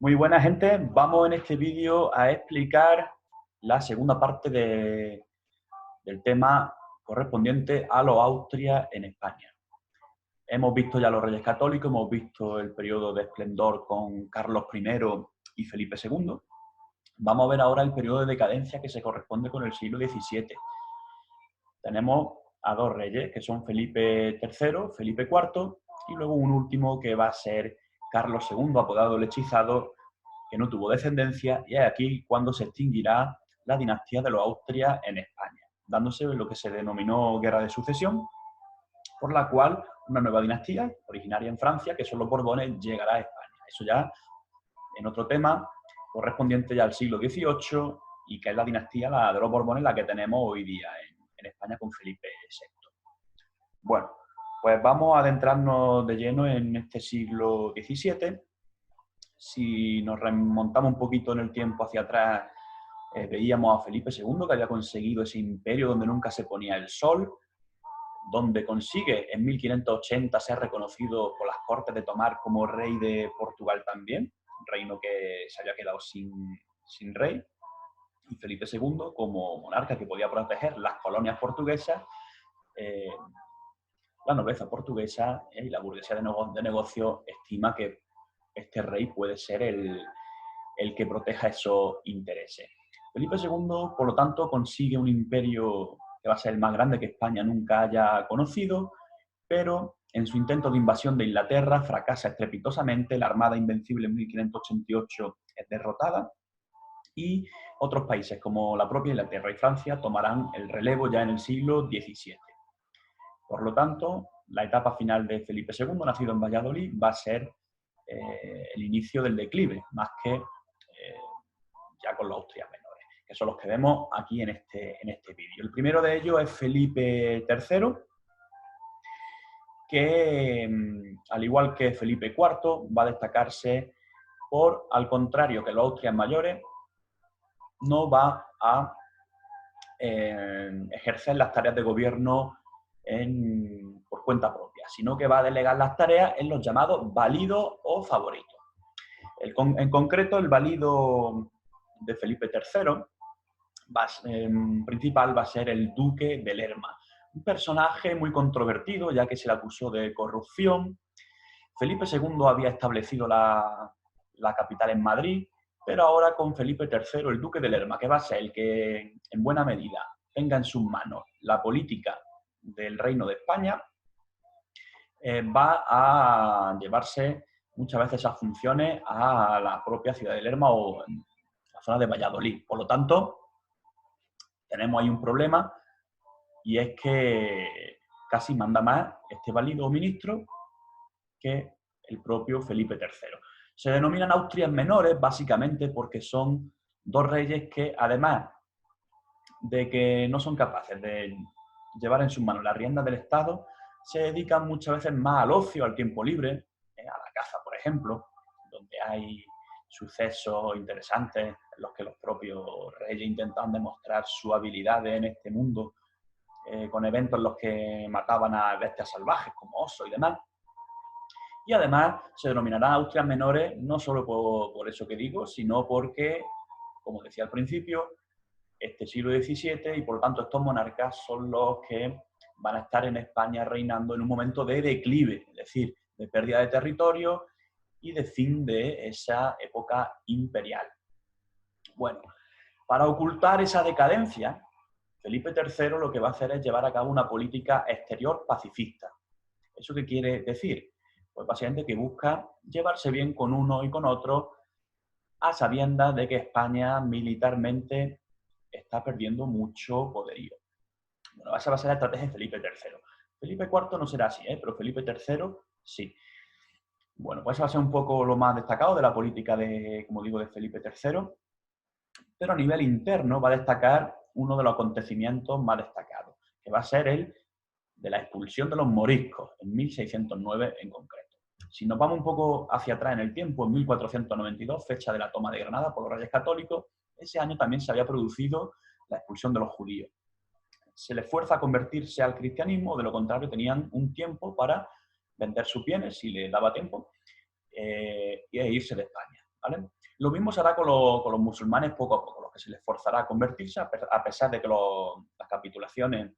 Muy buena gente, vamos en este vídeo a explicar la segunda parte del tema correspondiente a los Austrias en España. Hemos visto ya los Reyes Católicos, hemos visto el periodo de esplendor con Carlos I y Felipe II. Vamos a ver ahora el periodo de decadencia que se corresponde con el siglo XVII. Tenemos a dos reyes, que son Felipe III, Felipe IV, y luego un último que va a ser Carlos II, apodado el Hechizado, que no tuvo descendencia, y es aquí cuando se extinguirá la dinastía de los Austrias en España, dándose lo que se denominó Guerra de Sucesión, por la cual una nueva dinastía, originaria en Francia, que son los Borbones, llegará a España. Eso ya en otro tema, correspondiente ya al siglo XVIII, y que es la dinastía de los Borbones, la que tenemos hoy día en España con Felipe VI. Bueno, pues vamos a adentrarnos de lleno en este siglo XVII. Si nos remontamos un poquito en el tiempo hacia atrás, veíamos a Felipe II, que había conseguido ese imperio donde nunca se ponía el sol, donde consigue en 1580 ser reconocido por las Cortes de Tomar como rey de Portugal también, un reino que se había quedado sin rey, y Felipe II como monarca que podía proteger las colonias portuguesas, la nobleza portuguesa y la burguesía de negocio estima que este rey puede ser el que proteja esos intereses. Felipe II, por lo tanto, consigue un imperio que va a ser el más grande que España nunca haya conocido, pero en su intento de invasión de Inglaterra fracasa estrepitosamente, la Armada Invencible en 1588 es derrotada y otros países como la propia Inglaterra y Francia tomarán el relevo ya en el siglo XVII. Por lo tanto, la etapa final de Felipe II, nacido en Valladolid, va a ser el inicio del declive, más que ya con los Austrias menores, que son los que vemos aquí en este vídeo. El primero de ellos es Felipe III, que, al igual que Felipe IV, va a destacarse por, al contrario que los Austrias mayores, no va a ejercer las tareas de gobierno por cuenta propia, sino que va a delegar las tareas en los llamados validos o favoritos. En concreto, el valido de Felipe III principal va a ser el duque de Lerma, un personaje muy controvertido, ya que se le acusó de corrupción. Felipe II había establecido la capital en Madrid, pero ahora con Felipe III, el duque de Lerma, que va a ser el que en buena medida tenga en sus manos la política del Reino de España, va a llevarse muchas veces esas funciones a la propia ciudad de Lerma o en la zona de Valladolid. Por lo tanto, tenemos ahí un problema, y es que casi manda más este válido ministro que el propio Felipe III. Se denominan Austrias menores básicamente porque son dos reyes que, además de que no son capaces de llevar en sus manos las riendas del Estado, se dedican muchas veces más al ocio, al tiempo libre, a la caza, por ejemplo, donde hay sucesos interesantes en los que los propios reyes intentan demostrar su habilidad en este mundo, con eventos en los que mataban a bestias salvajes como osos y demás. Y además se denominarán Austrias menores no solo por eso que digo, sino porque, como decía al principio, este siglo XVII y por lo tanto estos monarcas son los que van a estar en España reinando en un momento de declive, es decir, de pérdida de territorio y de fin de esa época imperial. Bueno, para ocultar esa decadencia, Felipe III lo que va a hacer es llevar a cabo una política exterior pacifista. ¿Eso qué quiere decir? Pues básicamente que busca llevarse bien con uno y con otro, a sabiendas de que España militarmente está perdiendo mucho poderío. Bueno, esa va a ser la estrategia de Felipe III. Felipe IV no será así, pero Felipe III sí. Bueno, pues eso va a ser un poco lo más destacado de la política de, como digo, de Felipe III. Pero a nivel interno va a destacar uno de los acontecimientos más destacados, que va a ser el de la expulsión de los moriscos, en 1609 en concreto. Si nos vamos un poco hacia atrás en el tiempo, en 1492, fecha de la toma de Granada por los Reyes Católicos, ese año también se había producido la expulsión de los judíos. Se les fuerza a convertirse al cristianismo, de lo contrario tenían un tiempo para vender sus bienes, si les daba tiempo, y irse de España, ¿vale? Lo mismo se hará con los musulmanes poco a poco, los que se les forzará a convertirse, a pesar de que las capitulaciones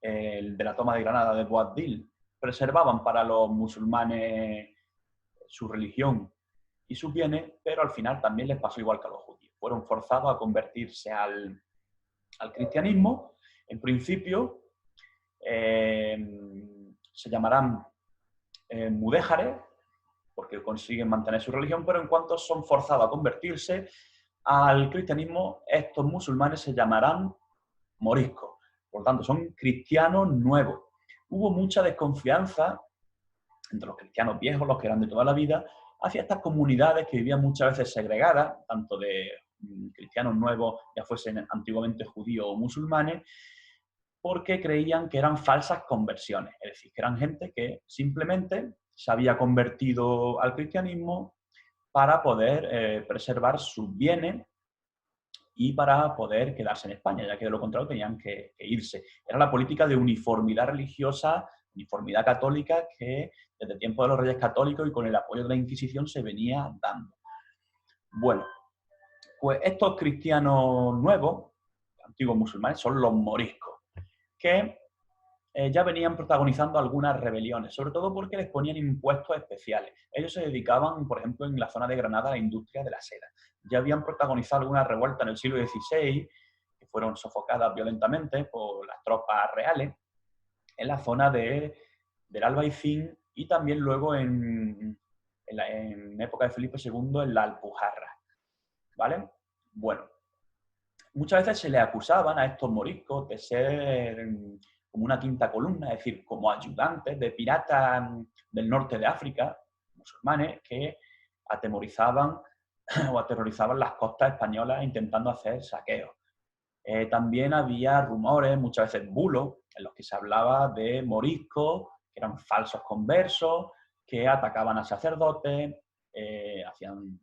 de la toma de Granada de Boabdil preservaban para los musulmanes su religión y sus bienes, pero al final también les pasó igual que a los judíos. Fueron forzados a convertirse al cristianismo. En principio se llamarán mudéjares, porque consiguen mantener su religión, pero en cuanto son forzados a convertirse al cristianismo, estos musulmanes se llamarán moriscos. Por lo tanto, son cristianos nuevos. Hubo mucha desconfianza entre los cristianos viejos, los que eran de toda la vida, hacia estas comunidades que vivían muchas veces segregadas, tanto de cristianos nuevos, ya fuesen antiguamente judíos o musulmanes, porque creían que eran falsas conversiones, es decir, que eran gente que simplemente se había convertido al cristianismo para poder preservar sus bienes y para poder quedarse en España, ya que de lo contrario tenían que irse. Era la política de uniformidad religiosa, uniformidad católica, que desde el tiempo de los reyes católicos y con el apoyo de la Inquisición se venía dando. Bueno, pues estos cristianos nuevos, antiguos musulmanes, son los moriscos, que ya venían protagonizando algunas rebeliones, sobre todo porque les ponían impuestos especiales. Ellos se dedicaban, por ejemplo, en la zona de Granada a la industria de la seda. Ya habían protagonizado algunas revueltas en el siglo XVI, que fueron sofocadas violentamente por las tropas reales, en la zona del Albaicín y también luego en época de Felipe II en la Alpujarra. ¿Vale? Bueno, muchas veces se le acusaban a estos moriscos de ser como una quinta columna, es decir, como ayudantes de piratas del norte de África, musulmanes, que atemorizaban o aterrorizaban las costas españolas intentando hacer saqueos. También había rumores, muchas veces bulos, en los que se hablaba de moriscos, que eran falsos conversos, que atacaban a sacerdotes, hacían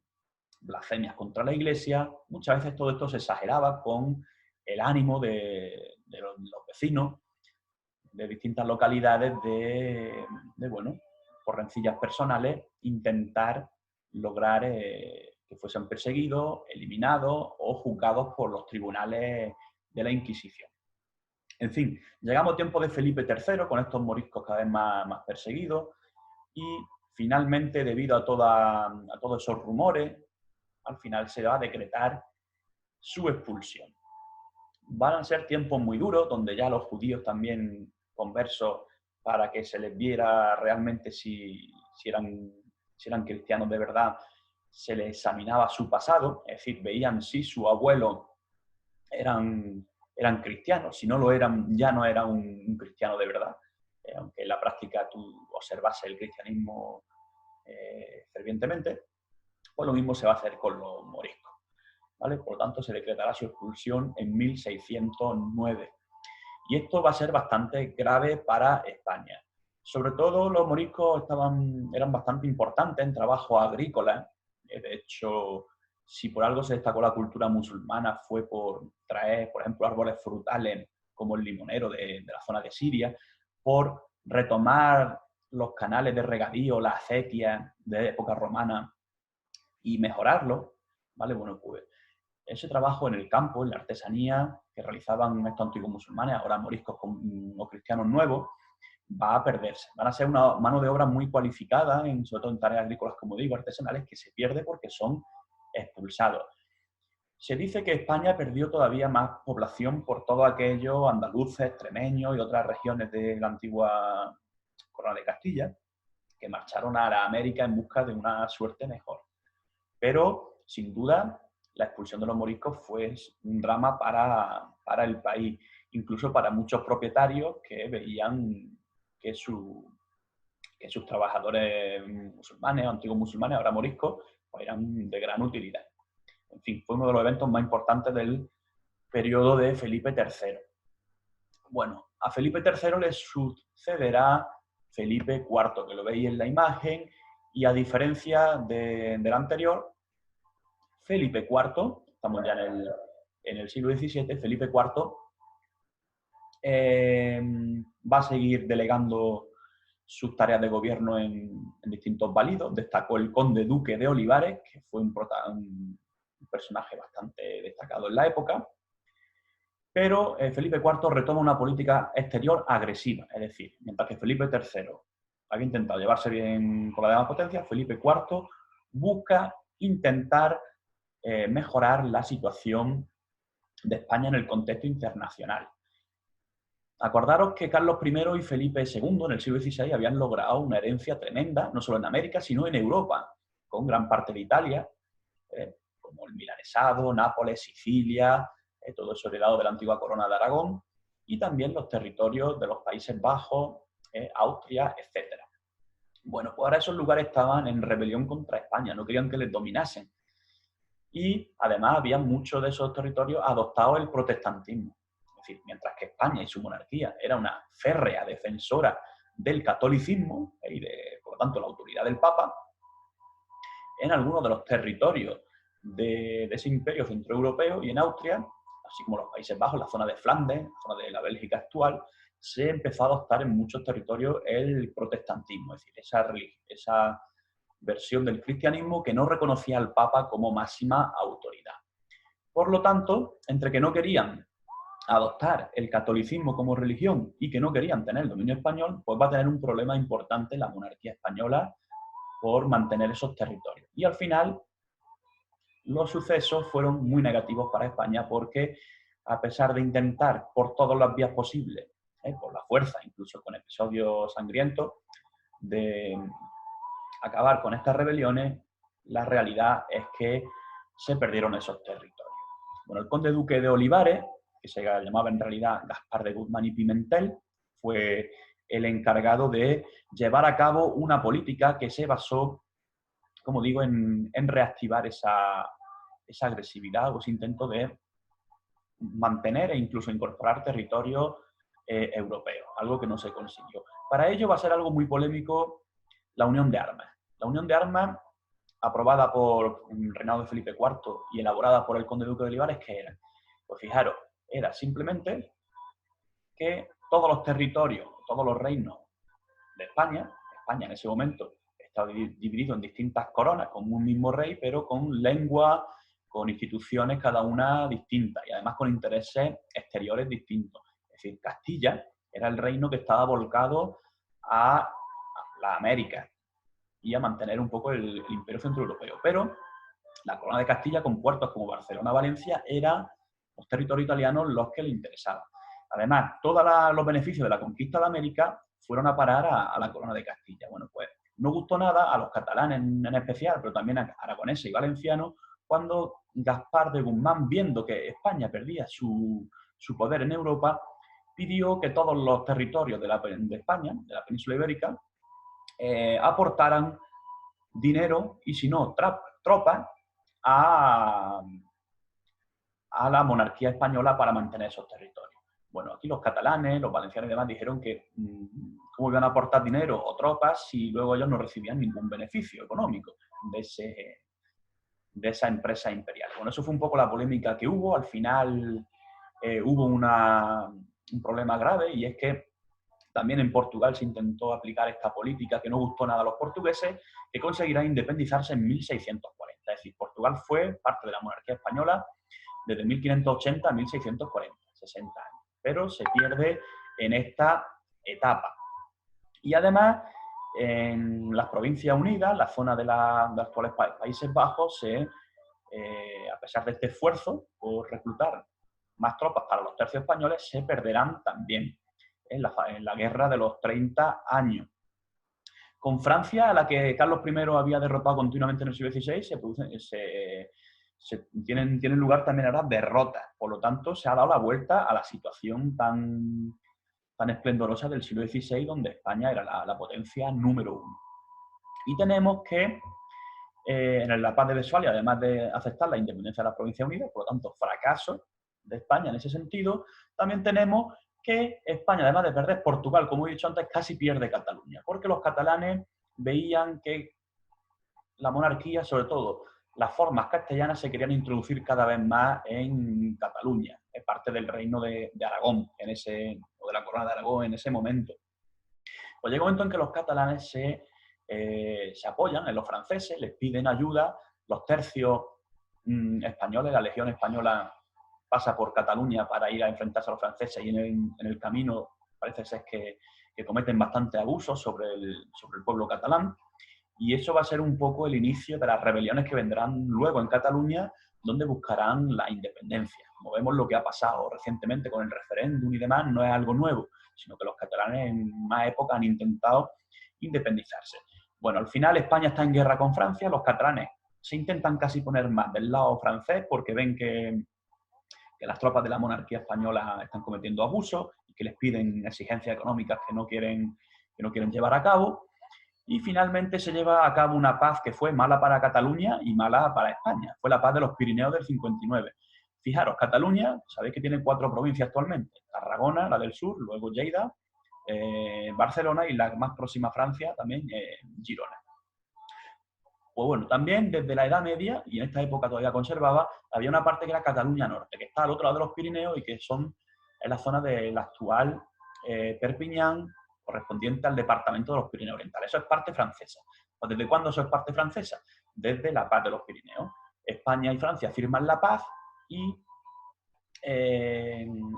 blasfemias contra la Iglesia. Muchas veces todo esto se exageraba con el ánimo de los vecinos de distintas localidades bueno, por rencillas personales, intentar lograr que fuesen perseguidos, eliminados o juzgados por los tribunales de la Inquisición. En fin, llegamos a tiempo de Felipe III, con estos moriscos cada vez más perseguidos, y finalmente, debido a todos esos rumores, al final se va a decretar su expulsión. Van a ser tiempos muy duros, donde ya los judíos también conversos, para que se les viera realmente si eran cristianos de verdad, se les examinaba su pasado, es decir, veían si su abuelo eran cristianos, si no lo eran, ya no era un cristiano de verdad, aunque en la práctica tú observases el cristianismo fervientemente, pues lo mismo se va a hacer con los moriscos. ¿Vale? Por lo tanto, se decretará su expulsión en 1609. Y esto va a ser bastante grave para España. Sobre todo los moriscos eran bastante importantes en trabajo agrícola. De hecho, si por algo se destacó la cultura musulmana fue por traer, por ejemplo, árboles frutales como el limonero de la zona de Siria, por retomar los canales de regadío, la acequia de época romana y mejorarlo. ¿Vale? Bueno, pues ese trabajo en el campo, en la artesanía que realizaban estos antiguos musulmanes, ahora moriscos o cristianos nuevos, va a perderse. Van a ser una mano de obra muy cualificada, sobre todo en tareas agrícolas, como digo, artesanales, que se pierde porque son expulsados. Se dice que España perdió todavía más población por todo aquello andaluces, extremeños y otras regiones de la antigua Corona de Castilla, que marcharon a la América en busca de una suerte mejor. Pero, sin duda, la expulsión de los moriscos fue un drama para el país, incluso para muchos propietarios que veían que sus trabajadores musulmanes, antiguos musulmanes, ahora moriscos, pues eran de gran utilidad. En fin, fue uno de los eventos más importantes del periodo de Felipe III. Bueno, a Felipe III le sucederá Felipe IV, que lo veis en la imagen, y a diferencia del anterior, Felipe IV, estamos ya en el siglo XVII, Felipe IV va a seguir delegando sus tareas de gobierno en distintos válidos. Destacó el conde duque de Olivares, que fue un personaje bastante destacado en la época. Pero Felipe IV retoma una política exterior agresiva, es decir, mientras que Felipe III había intentado llevarse bien con la demás potencias, Felipe IV busca intentar mejorar la situación de España en el contexto internacional. Acordaros que Carlos I y Felipe II en el siglo XVI habían logrado una herencia tremenda, no solo en América, sino en Europa, con gran parte de Italia, como el milanesado, Nápoles, Sicilia, todo eso heredado de la antigua corona de Aragón, y también los territorios de los Países Bajos, Austria, etc. Bueno, pues ahora esos lugares estaban en rebelión contra España, no querían que les dominasen. Y además había muchos de esos territorios adoptado el protestantismo. Es decir, mientras que España y su monarquía era una férrea defensora del catolicismo y por lo tanto, la autoridad del Papa, en algunos de los territorios de ese imperio centroeuropeo y en Austria, así como los Países Bajos, la zona de Flandes, la zona de la Bélgica actual, se empezó a adoptar en muchos territorios el protestantismo, es decir, esa versión del cristianismo que no reconocía al Papa como máxima autoridad. Por lo tanto, entre que no querían adoptar el catolicismo como religión y que no querían tener el dominio español, pues va a tener un problema importante la monarquía española por mantener esos territorios. Y al final, los sucesos fueron muy negativos para España porque, a pesar de intentar por todas las vías posibles, por la fuerza, incluso con episodios sangrientos, de acabar con estas rebeliones, la realidad es que se perdieron esos territorios. Bueno, el conde duque de Olivares, que se llamaba en realidad Gaspar de Guzmán y Pimentel, fue el encargado de llevar a cabo una política que se basó, como digo, en reactivar esa agresividad o ese intento de mantener e incluso incorporar territorios europeos, algo que no se consiguió. Para ello va a ser algo muy polémico la Unión de Armas. La Unión de Armas, aprobada por el reinado de Felipe IV y elaborada por el conde duque de Olivares, ¿qué era? Pues fijaros, era simplemente que todos los territorios, todos los reinos de España en ese momento estaba dividido en distintas coronas, con un mismo rey, pero con lengua, con instituciones cada una distintas y además con intereses exteriores distintos. Es decir, Castilla era el reino que estaba volcado a la América y a mantener un poco el imperio centroeuropeo. Pero la corona de Castilla, con puertos como Barcelona, Valencia, eran los territorios italianos los que le interesaban. Además, todos los beneficios de la conquista de América fueron a parar a la corona de Castilla. Bueno, pues no gustó nada a los catalanes en especial, pero también a aragoneses y valencianos, cuando Gaspar de Guzmán, viendo que España perdía su poder en Europa, pidió que todos los territorios de España, de la península ibérica, aportaran dinero y, si no, tropas a la monarquía española para mantener esos territorios. Bueno, aquí los catalanes, los valencianos y demás dijeron que cómo iban a aportar dinero o tropas si luego ellos no recibían ningún beneficio económico de esa empresa imperial. Bueno, eso fue un poco la polémica que hubo. Al final hubo un problema grave, y es que también en Portugal se intentó aplicar esta política que no gustó nada a los portugueses, que conseguirá independizarse en 1640. Es decir, Portugal fue parte de la monarquía española desde 1580 a 1640, 60 años. Pero se pierde en esta etapa. Y además, en las Provincias Unidas, la zona de los actuales Países Bajos, a pesar de este esfuerzo por reclutar más tropas para los tercios españoles, se perderán también en la guerra de los 30 años. Con Francia, a la que Carlos I había derrotado continuamente en el siglo XVI, tienen lugar también ahora derrotas. Por lo tanto, se ha dado la vuelta a la situación tan esplendorosa del siglo XVI, donde España era la potencia número uno. Y tenemos que, en la Paz de Westfalia, además de aceptar la independencia de las Provincias Unidas, por lo tanto, fracaso de España en ese sentido, también tenemos que España, además de perder Portugal, como he dicho antes, casi pierde Cataluña, porque los catalanes veían que la monarquía, sobre todo las formas castellanas, se querían introducir cada vez más en Cataluña, es parte del reino de Aragón, o de la corona de Aragón en ese momento. Pues llega un momento en que los catalanes se apoyan en los franceses, les piden ayuda, los tercios españoles, la Legión Española pasa por Cataluña para ir a enfrentarse a los franceses y en el camino parece ser que cometen bastante abusos sobre el pueblo catalán. Y eso va a ser un poco el inicio de las rebeliones que vendrán luego en Cataluña, donde buscarán la independencia. Como vemos, lo que ha pasado recientemente con el referéndum y demás no es algo nuevo, sino que los catalanes en más época han intentado independizarse. Bueno, al final España está en guerra con Francia, los catalanes se intentan casi poner más del lado francés porque ven que las tropas de la monarquía española están cometiendo abusos y que les piden exigencias económicas que no quieren llevar a cabo. Y finalmente se lleva a cabo una paz que fue mala para Cataluña y mala para España. Fue la paz de los Pirineos del 59. Fijaros, Cataluña, sabéis que tiene 4 provincias actualmente. Tarragona, la del sur, luego Lleida, Barcelona y la más próxima a Francia, también Girona. Pues bueno, también desde la Edad Media, y en esta época todavía conservaba, había una parte que era Cataluña Norte, que está al otro lado de los Pirineos y que es la zona de la actual Perpiñán, correspondiente al departamento de los Pirineos Orientales. Eso es parte francesa. Pues ¿desde cuándo eso es parte francesa? Desde la paz de los Pirineos. España y Francia firman la paz y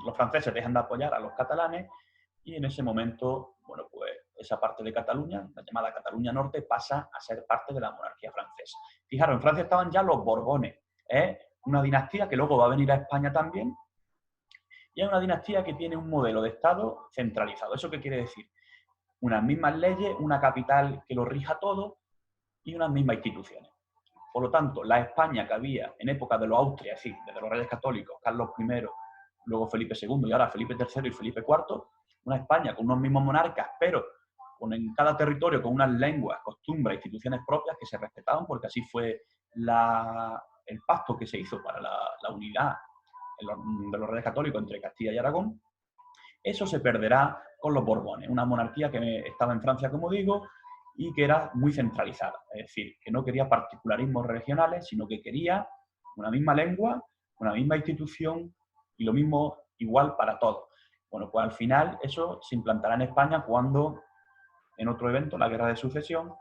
los franceses dejan de apoyar a los catalanes y en ese momento, bueno, pues esa parte de Cataluña, la llamada Cataluña Norte, pasa a ser parte de la monarquía francesa. Fijaros, en Francia estaban ya los Borbones, una dinastía que luego va a venir a España también, y es una dinastía que tiene un modelo de Estado centralizado. ¿Eso qué quiere decir? Unas mismas leyes, una capital que lo rija todo y unas mismas instituciones. Por lo tanto, la España que había en época de los Austrias, es decir, desde los Reyes Católicos, Carlos I, luego Felipe II y ahora Felipe III y Felipe IV, una España con unos mismos monarcas, pero en cada territorio con unas lenguas, costumbres, instituciones propias que se respetaban, porque así fue el pacto que se hizo para la unidad de los Reyes Católicos entre Castilla y Aragón. Eso se perderá con los Borbones, una monarquía que estaba en Francia, como digo, y que era muy centralizada, es decir, que no quería particularismos regionales, sino que quería una misma lengua, una misma institución y lo mismo igual para todos. Bueno, pues al final eso se implantará en España cuando, en otro evento, la Guerra de Sucesión,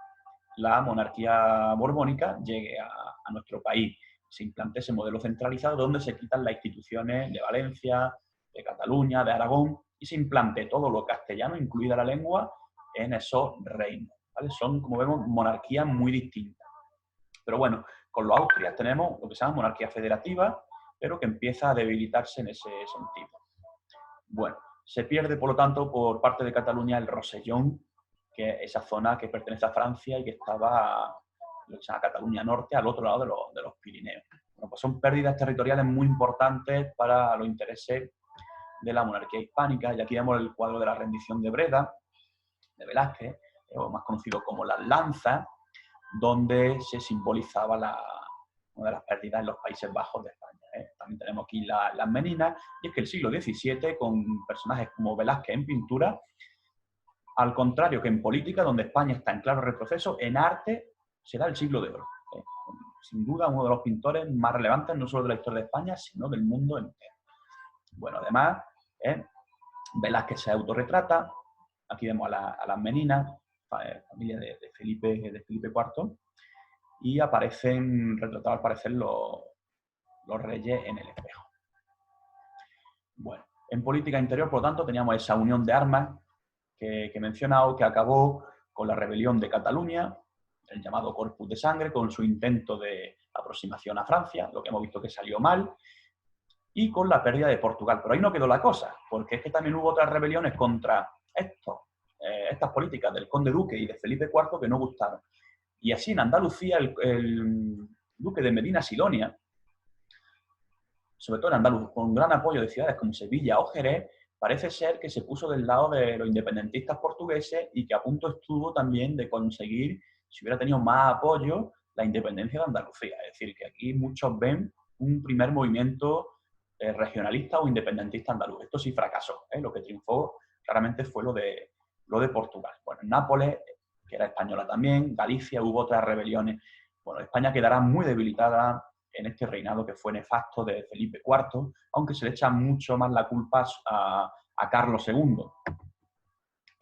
la monarquía borbónica llegue a nuestro país. Se implante ese modelo centralizado donde se quitan las instituciones de Valencia, de Cataluña, de Aragón, y se implante todo lo castellano, incluida la lengua, en esos reinos. ¿Vale? Son, como vemos, monarquías muy distintas. Pero bueno, con los Austrias tenemos lo que se llama monarquía federativa, pero que empieza a debilitarse en ese sentido. Bueno, se pierde, por lo tanto, por parte de Cataluña el Rosellón, que es esa zona que pertenece a Francia y que estaba lo que se llama Cataluña Norte, al otro lado de los Pirineos. Bueno, pues son pérdidas territoriales muy importantes para los intereses de la monarquía hispánica. Y aquí vemos el cuadro de la rendición de Breda, de Velázquez, o más conocido como las lanzas, donde se simbolizaba una de las pérdidas en los Países Bajos de España. También tenemos aquí las Meninas, y es que el siglo XVII, con personajes como Velázquez en pintura, al contrario que en política, donde España está en claro retroceso, en arte será el siglo de oro. Sin duda, uno de los pintores más relevantes, no solo de la historia de España, sino del mundo entero. Bueno, además, Velázquez se autorretrata. Aquí vemos a las Meninas, familia de Felipe IV, y aparecen retratados, al parecer, los reyes en el espejo. Bueno, en política interior, por lo tanto, teníamos esa unión de armas que he mencionado, que acabó con la rebelión de Cataluña, el llamado Corpus de Sangre, con su intento de aproximación a Francia, lo que hemos visto que salió mal, y con la pérdida de Portugal. Pero ahí no quedó la cosa, porque es que también hubo otras rebeliones contra estas políticas del conde duque y de Felipe IV que no gustaron. Y así en Andalucía el duque de Medina Sidonia, sobre todo en Andalucía, con gran apoyo de ciudades como Sevilla o Jerez, parece ser que se puso del lado de los independentistas portugueses y que a punto estuvo también de conseguir, si hubiera tenido más apoyo, la independencia de Andalucía. Es decir, que aquí muchos ven un primer movimiento regionalista o independentista andaluz. Esto sí fracasó. Lo que triunfó claramente fue lo de Portugal. Bueno, en Nápoles, que era española también, Galicia, hubo otras rebeliones. Bueno, España quedará muy debilitada en este reinado que fue nefasto de Felipe IV, aunque se le echa mucho más la culpa a Carlos II,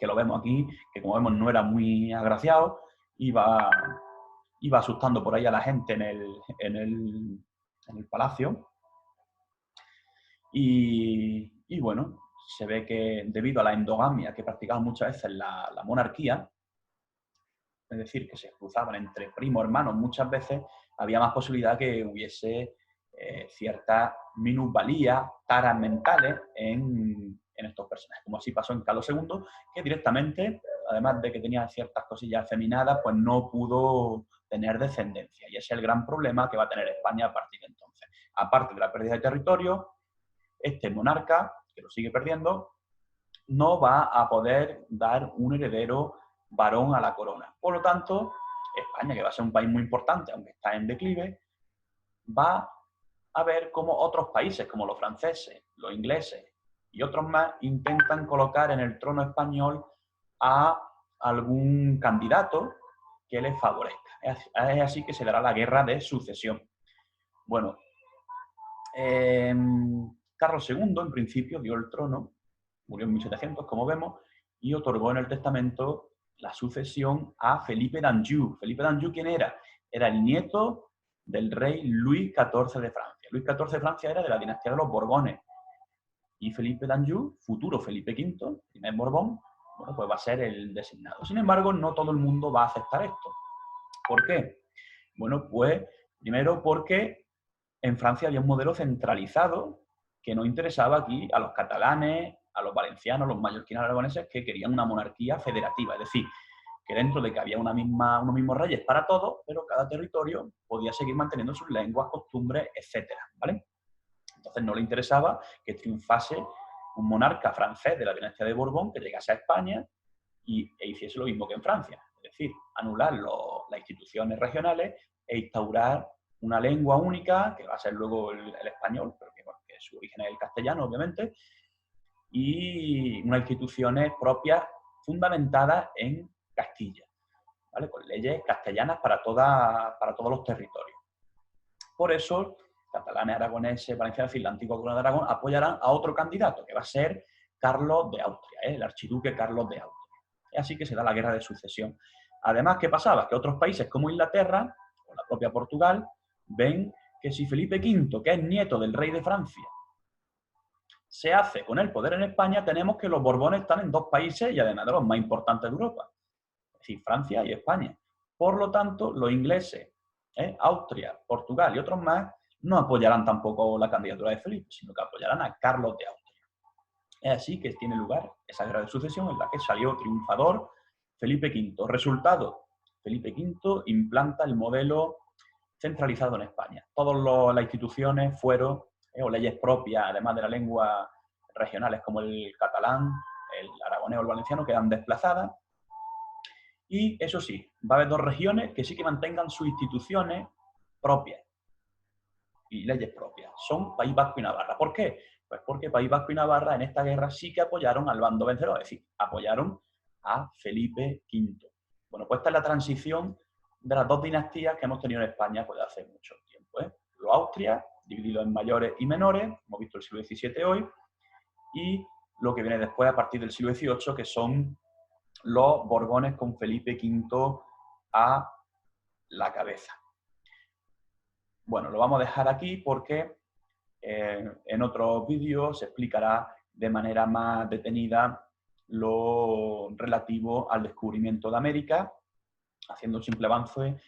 que lo vemos aquí, que como vemos no era muy agraciado, iba asustando por ahí a la gente en el palacio. Y bueno, se ve que debido a la endogamia que practicaba muchas veces la monarquía, es decir, que se cruzaban entre primos, hermanos muchas veces, había más posibilidad que hubiese cierta minusvalía, taras mentales en estos personajes, como así pasó en Carlos II, que directamente, además de que tenía ciertas cosillas afeminadas, pues no pudo tener descendencia. Y ese es el gran problema que va a tener España a partir de entonces. Aparte de la pérdida de territorio, este monarca, que lo sigue perdiendo, no va a poder dar un heredero varón a la corona. Por lo tanto, España, que va a ser un país muy importante, aunque está en declive, va a ver cómo otros países, como los franceses, los ingleses y otros más, intentan colocar en el trono español a algún candidato que les favorezca. Es así que se dará la guerra de sucesión. Bueno, Carlos II, en principio, dio el trono, murió en 1700, como vemos, y otorgó en el testamento la sucesión a Felipe d'Anjou. Felipe d'Anjou, ¿quién era? Era el nieto del rey Luis XIV de Francia. Luis XIV de Francia era de la dinastía de los Borbones. Y Felipe d'Anjou, futuro Felipe V, primer Borbón, bueno, pues va a ser el designado. Sin embargo, no todo el mundo va a aceptar esto. ¿Por qué? Bueno, pues primero porque en Francia había un modelo centralizado que no interesaba aquí a los catalanes, a los valencianos, los mallorquinos, aragoneses, que querían una monarquía federativa. Es decir, que dentro de que había unos mismos reyes para todos, pero cada territorio podía seguir manteniendo sus lenguas, costumbres, etcétera, ¿vale? Entonces no le interesaba que triunfase un monarca francés de la dinastía de Borbón que llegase a España e hiciese lo mismo que en Francia. Es decir, anular las instituciones regionales e instaurar una lengua única, que va a ser luego el español, pero que su origen es el castellano, obviamente, y unas instituciones propias fundamentadas en Castilla, ¿vale? Con leyes castellanas para todos los territorios. Por eso, catalanes, aragoneses, valencianos, es decir, la antigua corona de Aragón, apoyarán a otro candidato, que va a ser Carlos de Austria, el archiduque Carlos de Austria. Es así que se da la guerra de sucesión. Además, ¿qué pasaba? Que otros países como Inglaterra, o la propia Portugal, ven que si Felipe V, que es nieto del rey de Francia, se hace con el poder en España, tenemos que los Borbones están en dos países y además de los más importantes de Europa, es decir, Francia y España. Por lo tanto, los ingleses, Austria, Portugal y otros más, no apoyarán tampoco la candidatura de Felipe, sino que apoyarán a Carlos de Austria. Es así que tiene lugar esa guerra de sucesión en la que salió triunfador Felipe V. Resultado, Felipe V implanta el modelo centralizado en España. Todas las instituciones, fueros o leyes propias, además de la lengua regionales como el catalán, el aragonés o el valenciano, quedan desplazadas. Y eso sí, va a haber dos regiones que sí que mantengan sus instituciones propias y leyes propias. Son País Vasco y Navarra. ¿Por qué? Pues porque País Vasco y Navarra en esta guerra sí que apoyaron al bando vencedor, es decir, apoyaron a Felipe V. Bueno, pues esta es la transición de las dos dinastías que hemos tenido en España pues, hace mucho tiempo. Los Austria, divididos en mayores y menores, hemos visto el siglo XVII hoy, y lo que viene después a partir del siglo XVIII, que son los Borbones con Felipe V a la cabeza. Bueno, lo vamos a dejar aquí porque en otros vídeos se explicará de manera más detenida lo relativo al descubrimiento de América, haciendo un simple avance,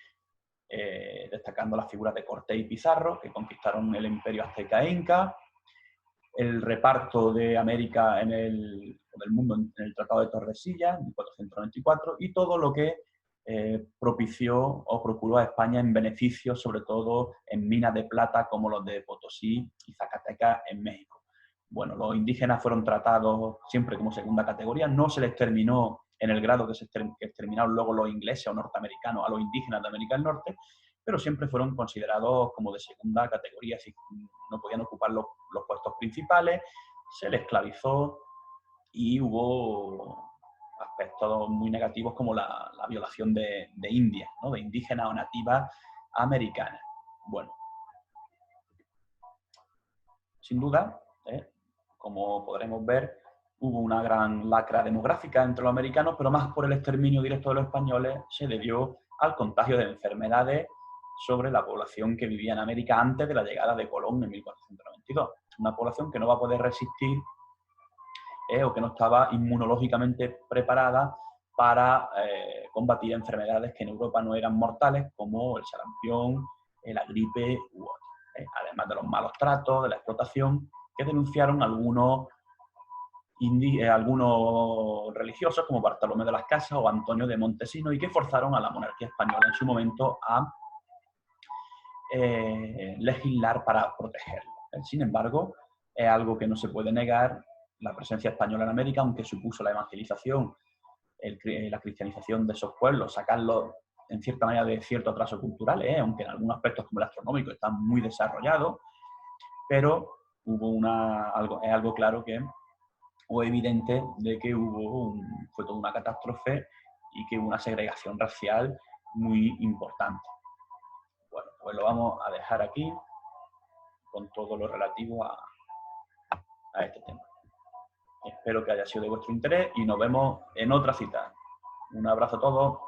destacando las figuras de Cortés y Pizarro, que conquistaron el imperio azteca e inca, el reparto de América del mundo en el Tratado de Tordesillas, en 1494, y todo lo que propició o procuró a España en beneficio, sobre todo en minas de plata como los de Potosí y Zacatecas en México. Bueno, los indígenas fueron tratados siempre como segunda categoría, no se les exterminó en el grado que exterminaron luego los ingleses o norteamericanos a los indígenas de América del Norte, pero siempre fueron considerados como de segunda categoría, así no podían ocupar los puestos principales, se les esclavizó y hubo aspectos muy negativos como la violación de indias, ¿no? De indígenas o nativas americanas. Bueno, sin duda, como podremos ver, hubo una gran lacra demográfica entre los americanos, pero más por el exterminio directo de los españoles se debió al contagio de enfermedades sobre la población que vivía en América antes de la llegada de Colón en 1492. Una población que no va a poder resistir o que no estaba inmunológicamente preparada para combatir enfermedades que en Europa no eran mortales, como el sarampión, la gripe u otras. Además de los malos tratos, de la explotación, que denunciaron algunos religiosos como Bartolomé de las Casas o Antonio de Montesinos y que forzaron a la monarquía española en su momento a legislar para protegerlo. Sin embargo, es algo que no se puede negar, la presencia española en América, aunque supuso la evangelización, la cristianización de esos pueblos, sacarlos en cierta manera de cierto atraso cultural, aunque en algunos aspectos como el astronómico están muy desarrollados, pero es algo claro que o evidente de que fue toda una catástrofe y que hubo una segregación racial muy importante. Bueno, pues lo vamos a dejar aquí con todo lo relativo a este tema. Espero que haya sido de vuestro interés y nos vemos en otra cita. Un abrazo a todos.